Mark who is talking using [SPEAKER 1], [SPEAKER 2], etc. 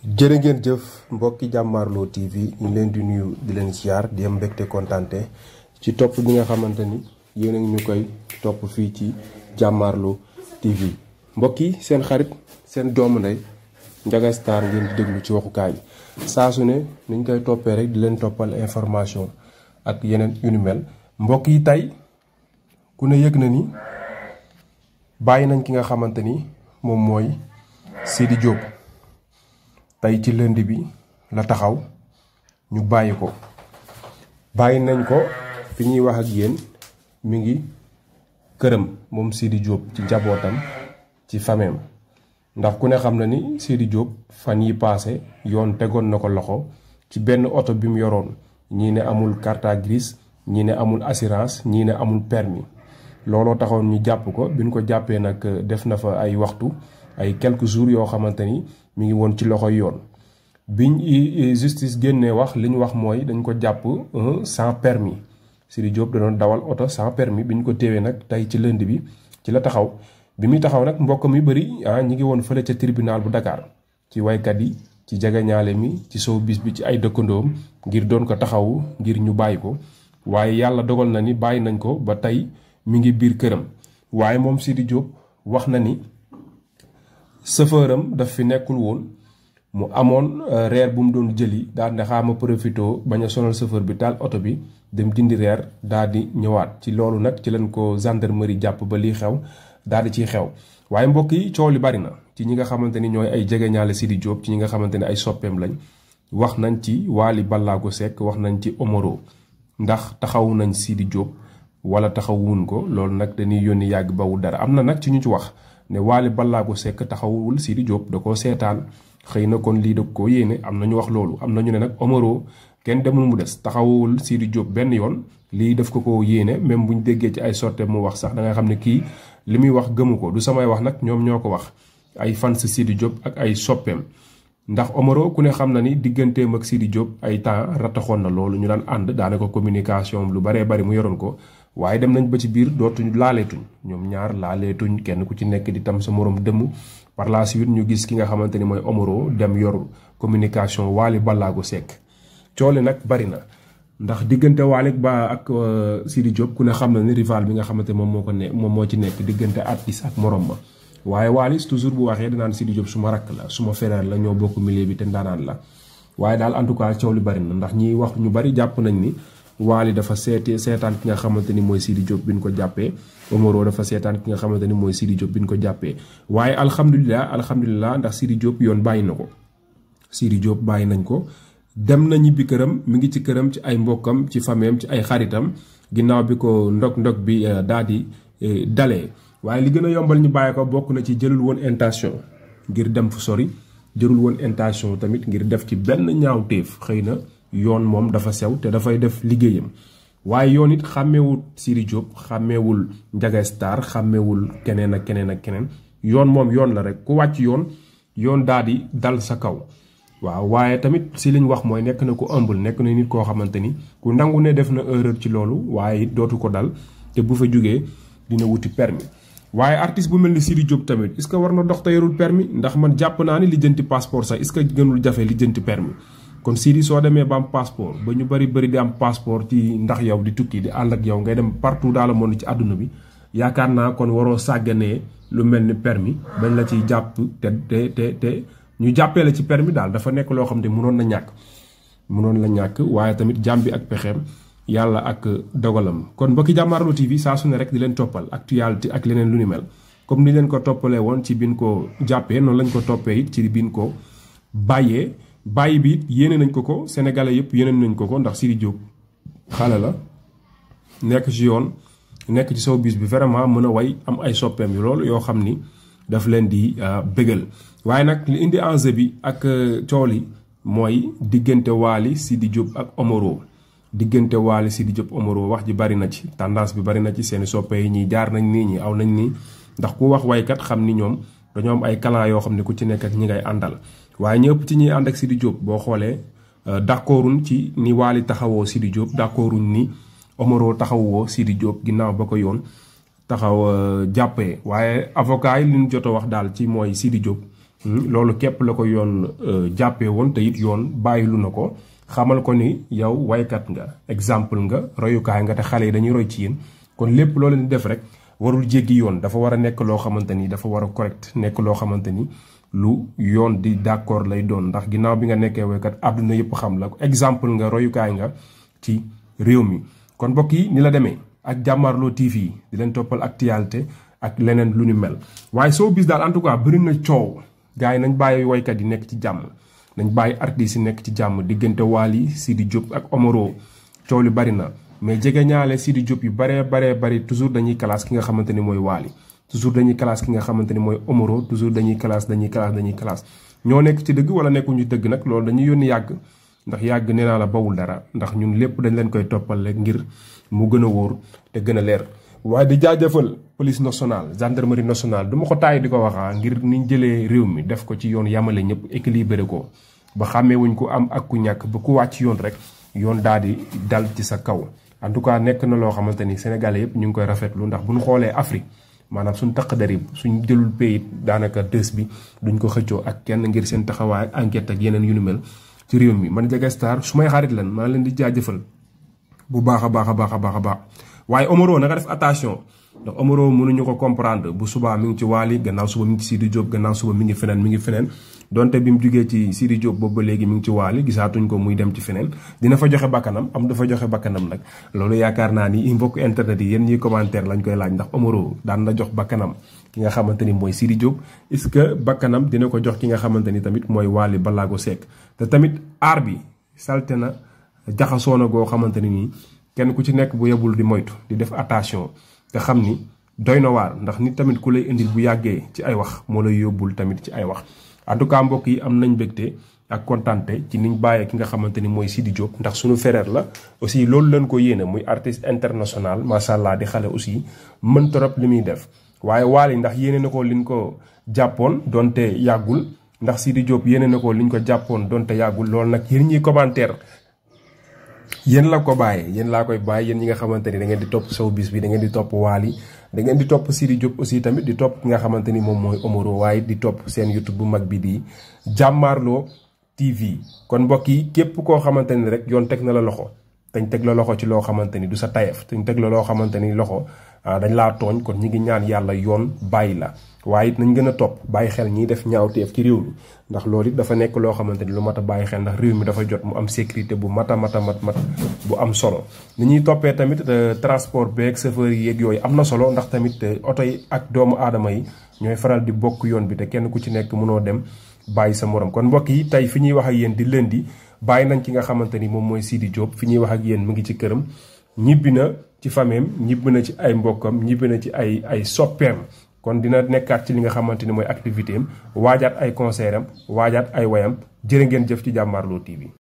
[SPEAKER 1] jërë ngeen jëf mbokki Jàmmaarloo TV ñu leen di nuyu di leen ziar di am mbégte kontante ci topp bi nga xamante ni yéen a ngi ñu koy topp fii ci Jàmmaarloo TV mbokk yi seen xarit seen doomu ndey Ndiaga Star ngeen di déglu ci waxukaay saa su ne niñ koy toppee rek di leen toppal information ak yeneen yu ni mel mbokk yi tey ku ne yëg na ni bàyyi nañ ki nga xamante ni moom mooy Sidy Diop. tey ci lundi bi la taxaw ñu bàyyi ko bàyyi nañ ko fi ñuy wax ak yéen mi ngi këram moom Sidy Diop ci njabootam ci fameem ndax ku ne xam na ni Sidy Diop fan yi paase yoon tegoon na ko loxo ci benn oto bi mu yoroon ñii ne amul carte grise ñii ne amul assurance ñii ne amul permis looloo taxoon ñu jàpp ko bi ñu ko jàppee nag def na fa ay waxtu ay quelques jours yoo xamante ni mi ngi woon ci loxoy yoon biñ justice génnee wax li ñu wax mooy dañ ko jàpp sans permis Sidy Diop da doon dawal oto sans permis bi ñu ko téewee nag tey ci lundi bi ci la taxaw bi muy taxaw nag mbokk mi bëri ñi ngi woon fële ca tribunal bu Dakar ci waykat yi ci jegeñaale mi ci showbiz bi ci ay dëkkandoom ngir doon ko taxawu ngir ñu bàyyi ko waaye yàlla dogal na ni bàyyi nañ ko ba tey mi ngi biir këram waaye moom Sidy Diop wax na ni sëfëram daf fi nekkul woon mu amoon reer bu mu doon jëli daal ne xaama profito bañ a sonal sëfër bi taal oto bi dem jëndi reer daal di ñëwaat ci loolu nag ci lañ ko gendarmerie jàpp ba lii xew daal di ciy xew waaye mbokk yi coow li bari na ci ñi nga xamante ni ñooy ay jegeñaale Sidy Diop ci ñi nga xamante ni ay soppeem lañ wax nañ ci Wally Ballago Seck wax nañ ci Omaro ndax taxawu nañ Sidy Diop wala taxawuun ko loolu nag dañuy yónni yàgg bawul dara am na nag ci ñu ci wax ne Wally Ballago Seck taxawul Sidy Diop da koo seetaan xëy na kon lii da koo yéene am na ñu wax loolu am na ñu ne nag Omaro kenn demul mu des taxawul Sidy Diop benn yoon lii daf ko yéene même bu ñu déggee ci ay sorte mu wax sax da nga xam ne kii li muy wax gëmu ko du samay wax nag ñoom ñoo ko wax ay fans Sidy Diop ak ay soppeem ndax Omaro ku ne xam na ni digganteem ak Sidy Diop ay temps rataxoon na loolu ñu daan ànd daanaka communication lu baree bari mu yoroon ko waaye dem nañ ba ci biir dootuñu laaleetuñ ñoom ñaar laaleetuñ kenn ku ci nekk di tam sa morom dëmm par la suite ñu gis ki nga xamante ni mooy Omaro dem yor communication Wally Ballago Seck coole nag bari na ndax diggante Wally ba ak Sidy Diop ku ne xam na ni rival bi nga xamante moom moo ci nekk diggante artiste ak morom ma waaye Wally toujours bu waxee danaan Sidy Diop suma rakk la suma frère la ñoo bokk milieu bi te ndaanaan la waaye daal en tout cas coow li bari na ndax ñiy wax ñu bari jàpp nañ ni Wally dafa seetaan ki nga xamante ni mooy Sidy Diop bi ñu ko jàppee Omaro dafa seetaan ki nga xamante ni mooy Sidy Diop bi ñu ko jàppee waaye alhamdulilah ndax Sidy Diop yoon bàyyi na ko Sidy Diop bàyyi nañ ko dem na ñibbi këram mi ngi ci këram ci ay mbokkam ci fameem ci ay xaritam ginnaaw bi ko ndog bi daal di dalee waaye li gën a yombal ñu bàyyi ko bokk na ci jëlul woon intention ngir dem fu sori jëlul woon intention tamit ngir def ci benn ñaawteef xëy na yoon moom dafa sew te dafay def liggéeyam waaye yoon it xàmmeewul Sidy Diop xàmmeewul Ndiaga Star xàmmeewul keneen ak keneen yoon moom yoon la rek ku wàcc yoon daal di dal sa kaw waaw waaye tamit si liñ wax mooy nekk na ku ëmbul nekk na nit koo xamante ni ku nangu ne def na erreur ci loolu waaye it dootu ko dal te bu fa jógee dina wuti permis waaye artiste bu mel ni Sidy Diop tamit est-ce que war na dox te yorul permis ndax man jàpp naa ni lijjanti passeport sax est-ce que gënul jafe lijjanti permis kon Sidy soo demee ba am passeport ba ñu bari di am passeport ci ndax yow di tukki di ànd ak yow ngay dem partout dans le monde ci àdduna bi yaakaar naa kon waroo sàgganee lu mel ni permis bañ la ciy jàpp te ñu jàppee la ci permis daal dafa nekk loo xam ne mënoon la ñàkk waaye tamit jàmm bi ak pexeem yàlla ak dogalam kon mbokki Jàmmaarloo TV saa su ne rek di leen toppal actualité ak leneen lu ni mel comme ni leen ko toppalee woon ci bin ko jàppee noonu lañ ko toppee it ci bin ko bàyyee bàyyi bi it yéene nañ ko sénégalais yëpp yéene nañ ko ndax Sidy Diop xale la nekk ci yoon nekk ci showbiz bi vraiment mën a way am ay soppeem yu loolu yoo xam ni daf leen di bégal waaye nag li indi enjeu bi ak coow li mooy diggante Wally Sidy Diop ak Omaro diggante Wally Sidy Diop Omaro wax ji bari na ci tendance bi bari na ci seeni soppe yi ñi jaar nañ nii ñi aw nañ nii ndax ku wax waykat xam ni ñoom dañoo am ay clan yoo xam ne ku ci nekk ak ñi ngay àndal waaye ñëpp ci ñuy ànd ak Sidy Diop boo xoolee d'accorduñ ci ni Wally taxawoo Sidy Diop d'accorduñ ni Omaro taxawoo Sidy Diop ginnaaw ba ko yoon taxaw jàppee waaye avocat yi li ñu jot a wax daal ci mooy Sidy Diop loolu képp la ko yoon jàppee woon te it yoon bàyyilu na ko xamal ko ni yow waykat nga exemple nga royukaay nga te xale yi dañuy roy ci yéen kon lépp loo leen di def rek warul jéggi yoon dafa war a nekk loo xamante ni dafa war a correct nekk loo xamante ni lu yoon di d'accord lay doon ndax ginnaaw bi nga nekkee waykat àdduna yëpp xam la exemple nga royukaay nga ci réew mi. kon mbokk yi ni la demee ak Jàmmaarloo TV di leen toppal actualité ak leneen lu ni mel waaye soo bis daal en tout cas bëri na coow gars yi nañ bàyyi waykat yi nekk ci jàmm nañ bàyyi artistes yi nekk ci jàmm diggante Wally Sidi Diop ak Omaro coow li bari na mais jege ñaale Sidi Diop yu bari toujours dañuy classe ki nga xamante ni mooy Wally toujours dañuy classe ki nga xamante ni mooy Omaro toujours dañuy classe ñoo nekk ci dëgg wala nekkuñu dëgg nag loolu dañuy yónni yàgg ndax yàgg nee naa la bawul dara ndax ñun lépp dañ leen koy toppal rek ngir mu gën a wóor te gën a leer. waaye di jaajëfal police nationale gendarmerie nationale du ma ko taay di ko waxaa ngir niñ jëlee réew mi def ko ci yoon yamale ñëpp équilibré ko ba xàmmeewuñ ku am ak ku ñàkk ba ku wàcc yoon rek yoon daal di dal ci sa kaw. en tout cas nekk na loo xamante ni sénégalais yëpp ñu ngi koy rafetlu ndax bu ñu xoolee Afrique maanaam suñ taq darib suñ jëlul pays daanaka dës bi duñ ko xëccoo ak kenn ngir seen taxawaay enquête ak yeneen yu nu mel ci réew mi. man Ndiaga Star su may xarit lan maa leen di jaajëfal bu baax a baax. waaye Omaro na nga def attention ndax Omaro mënuñu ko comprendre bu subaa mi ngi ci Wally gannaaw suba mi ngi ci Sidi Diop gannaaw suba mi ngi feneen donte bi mu jugee ci Sidi Diop boobu ba léegi mi ngi ci Wally gisaatuñ ko muy dem ci feneen dina fa joxe bakkanam dafa joxe bakkanam nag loolu yaakaar naa ni mbokk internet yi yéen ñuy commentaire lañ koy laaj ndax Omaro daan na jox bakkanam ki nga xamante ni mooy Sidi Diop est-ce que bakkanam dina ko jox ki nga xamante ni tamit mooy Wally Ballago Seck te tamit aar bi salte na jaxasoo na goo xamante ni nii kenn ku ci nekk bu yebul di moytu di def attention te xam ni doy na waar ndax nit tamit ku lay indil bu yàggee ci ay wax moo lay yóbbul tamit ci ay wax. en tout cas mbokk yi am nañ mbégte ak kontante ci niñ bàyyee ki nga xamante ni mooy Sidi Diop ndax suñu frère la aussi loolu leen ko yéene muy artiste international macha allah di xale aussi mën trop li muy def. waaye Wally ndax yéene na ko liñ ko jàppoon donte yàggul ndax Sidi Diop yéene na ko liñ ko jàppoon donte yàggul loolu nag yéen ñuy commentaire. yéen la ko bàyyee yéen laa koy bàyyi yéen ñi nga xamante ni da ngeen di topp showbiz bi da ngeen di topp Wally da ngeen di topp Sidi Diop aussi tamit di topp ki nga xamante ni moom mooy Omaro waaye di topp seen YouTube bu mag bi di Jàmmaarloo TV. kon mbokk yi képp koo xamante ni rek yoon teg na la loxo dañ teg la loxo ci loo xamante ni du sa tayef dañ teg la loo xamante ni loxo dañ laa tooñ kon ñi ngi ñaan yàlla yoon bàyyi la waaye it nañ gën a topp bàyyi xel ñiy def ñaawteef ci réew mi ndax loolu it dafa nekk loo xamante ni lu mat a bàyyi xel ndax réew mi dafa jot mu am sécurité bu mat bu am solo. ni ñuy toppee tamit transport beeg chauffeur yi yeeg yooyu am na solo ndax tamit oto yi ak doomu aadama yi ñooy faral di bokk yoon bi te kenn ku ci nekk mënoo dem bàyyi sa morom. kon mbokk yi tey fi ñuy wax ak yéen di lundi bàyyi nañ ki nga xamante ni moom mooy Sidi Diop fi ñuy wax ak yéen mu ngi ci këram ñibbi na ci fameem ñibbi na ci ay mbokkam ñibbi na ci ay soppeem. kon dina nekkaat ci li nga xamante ni mooy activité am waajaat ay concert am waajaat ay wayam jërë ngeen jëf ci Jàmmaarloo TV.